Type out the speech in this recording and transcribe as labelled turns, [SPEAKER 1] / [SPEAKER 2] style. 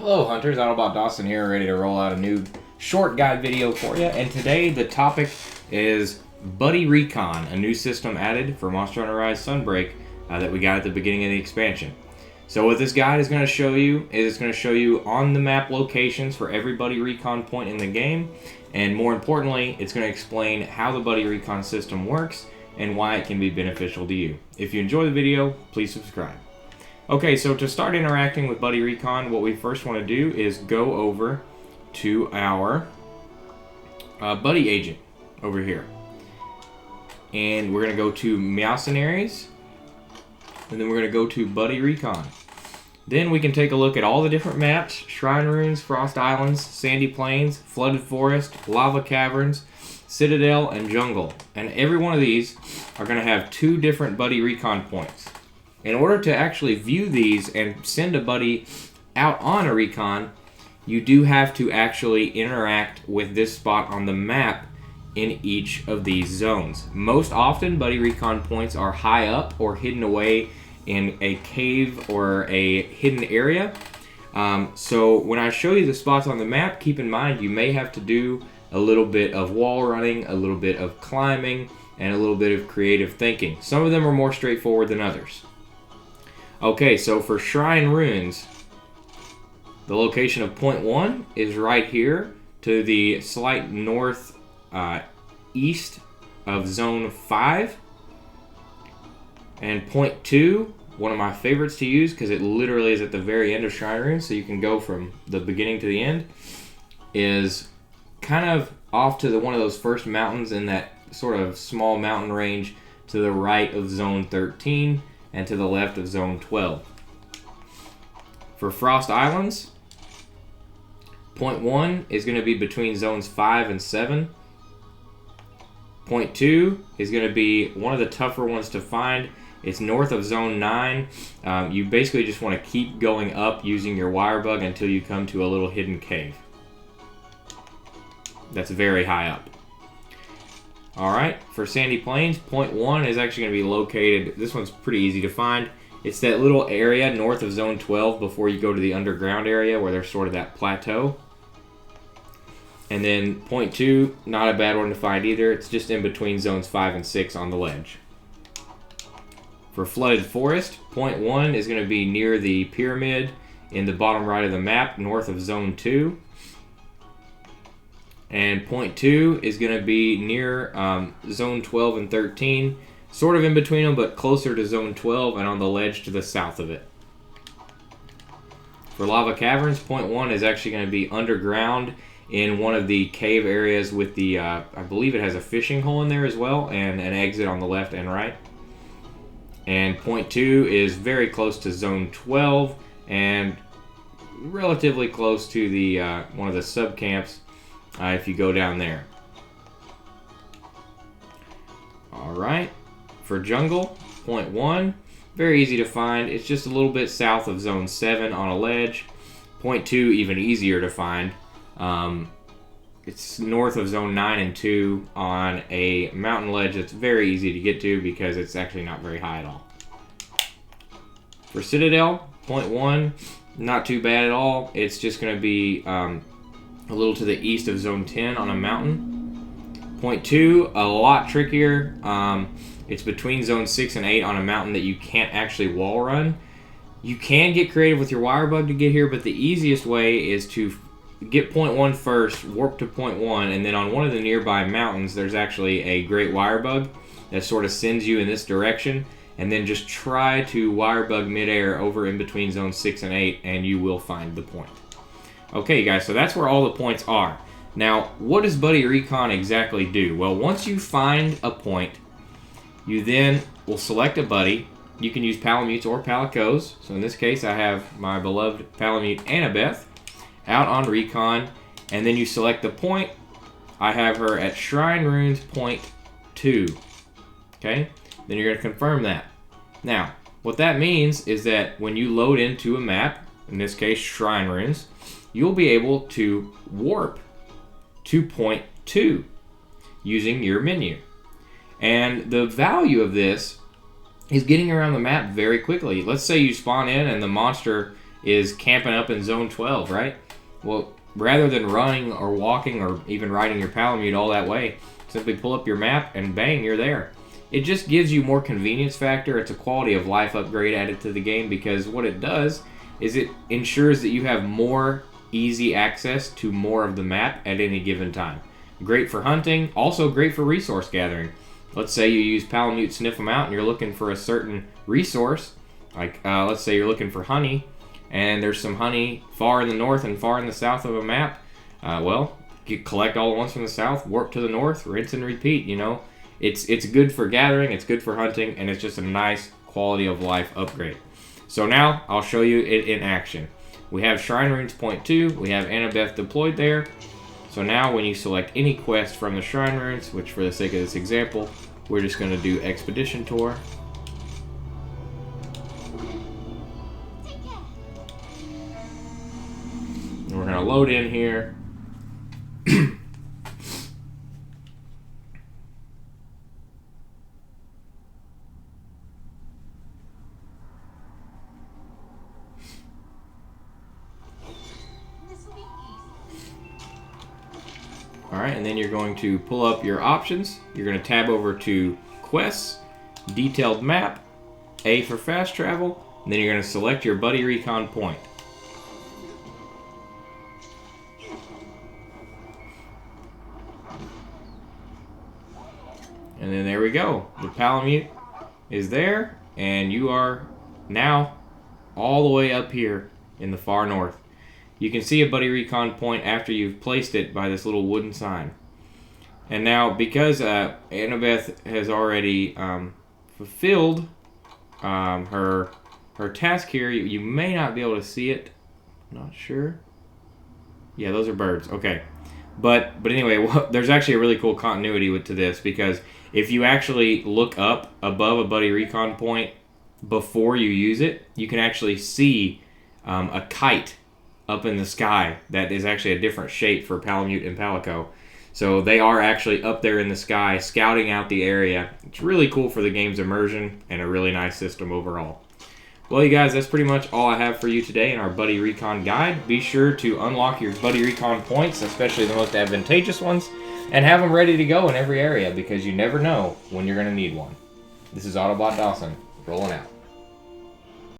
[SPEAKER 1] Hello Hunters, Autobot Dawson here, ready to roll out a new short guide video for you. And today the topic is Buddy Recon, a new system added for Monster Hunter Rise Sunbreak that we got at the beginning of the expansion. So what this guide is going to show you is it's going to show you on the map locations for every Buddy Recon point in the game, and more importantly, it's going to explain how the Buddy Recon system works and why it can be beneficial to you. If you enjoy the video, please subscribe. Okay, so to start interacting with Buddy Recon, what we first want to do is go over to our Buddy Agent over here. And we're going to go to Mercenaries, and then we're going to go to Buddy Recon. Then we can take a look at all the different maps: Shrine Ruins, Frost Islands, Sandy Plains, Flooded Forest, Lava Caverns, Citadel, and Jungle. And every one of these are going to have 2 different Buddy Recon points. In order to actually view these and send a buddy out on a recon, you do have to actually interact with this spot on the map in each of these zones. Most often, Buddy Recon points are high up or hidden away in a cave or a hidden area. So when I show you the spots on the map, keep in mind you may have to do a little bit of wall running, a little bit of climbing, and a little bit of creative thinking. Some of them are more straightforward than others. Okay, so for Shrine Ruins, the location of point 1 is right here to the slight north east of zone 5. And point 2, one of my favorites to use because it literally is at the very end of Shrine Ruins, so you can go from the beginning to the end, is kind of off to one of those first mountains in that sort of small mountain range to the right of zone 13. And to the left of zone 12. For Frost Islands, point 1 is going to be between zones 5 and 7. Point 2 is going to be one of the tougher ones to find. It's north of zone 9. You basically just want to keep going up using your wire bug until you come to a little hidden cave. That's very high up. Alright, for Sandy Plains, point 1 is actually going to be located, this one's pretty easy to find. It's that little area north of zone 12 before you go to the underground area where there's sort of that plateau. And then point 2, not a bad one to find either. It's just in between zones 5 and 6 on the ledge. For Flooded Forest, point 1 is going to be near the pyramid in the bottom right of the map, north of zone 2. And point 2 is going to be near zone 12 and 13, sort of in between them, but closer to zone 12 and on the ledge to the south of it. For Lava Caverns, point 1 is actually going to be underground in one of the cave areas with the, I believe it has a fishing hole in there as well, and an exit on the left and right. And point 2 is very close to zone 12 and relatively close to the one of the sub-camps. If you go down there. Alright, for Jungle, point 1, very easy to find. It's just a little bit south of zone 7 on a ledge. Point 2, even easier to find. It's north of zone 9 and 2 on a mountain ledge that's very easy to get to because it's actually not very high at all. For Citadel, point 1, not too bad at all. It's just going to be a little to the east of zone 10 on a mountain. Point 2, a lot trickier. It's between zone 6 and 8 on a mountain that you can't actually wall run. You can get creative with your wire bug to get here, but the easiest way is to get point 1 first, warp to point 1, and then on one of the nearby mountains there's actually a great wire bug that sort of sends you in this direction, and then just try to wire bug midair over in between zone 6 and 8 and you will find the point. Okay guys, so that's where all the points are. Now, what does Buddy Recon exactly do? Well, once you find a point, you then will select a buddy. You can use Palamutes or Palicos. So in this case, I have my beloved Palamute Annabeth out on Recon, and then you select the point. I have her at Shrine Ruins point 2. Okay? Then you're going to confirm that. Now, what that means is that when you load into a map, in this case Shrine Ruins, you'll be able to warp to point 2 using your menu. And the value of this is getting around the map very quickly. Let's say you spawn in and the monster is camping up in Zone 12, right? Well, rather than running or walking or even riding your Palamute all that way, simply pull up your map and bang, you're there. It just gives you more convenience factor. It's a quality of life upgrade added to the game, because what it does is it ensures that you have more easy access to more of the map at any given time. Great for hunting, also great for resource gathering. Let's say you use Palamute Sniff 'em out and you're looking for a certain resource, like let's say you're looking for honey, and there's some honey far in the north and far in the south of a map. Well, you collect all at once from the south, warp to the north, rinse and repeat. You know, it's good for gathering, it's good for hunting, and it's just a nice quality of life upgrade. So now I'll show you it in action. We have Shrine Runes Point 2, we have Annabeth deployed there. So now when you select any quest from the Shrine Runes, which for the sake of this example, we're just going to do Expedition Tour. And we're going to load in here. Alright, and then you're going to pull up your options. You're going to tab over to Quests, Detailed Map, A for Fast Travel, and then you're going to select your Buddy Recon point. And then there we go. The Palamute is there, and you are now all the way up here in the far north. You can see a Buddy Recon point after you've placed it by this little wooden sign. And now, because Annabeth has already fulfilled her task here, you may not be able to see it. Not sure. Yeah, those are birds. Okay. But anyway, well, there's actually a really cool continuity to this, because if you actually look up above a Buddy Recon point before you use it, you can actually see a kite up in the sky that is actually a different shape for Palamute and Palico. So they are actually up there in the sky scouting out the area. It's really cool for the game's immersion and a really nice system overall. Well, you guys, that's pretty much all I have for you today in our Buddy Recon guide. Be sure to unlock your Buddy Recon points, especially the most advantageous ones, and have them ready to go in every area, because you never know when you're going to need one. This is Autobot Dawson, rolling out.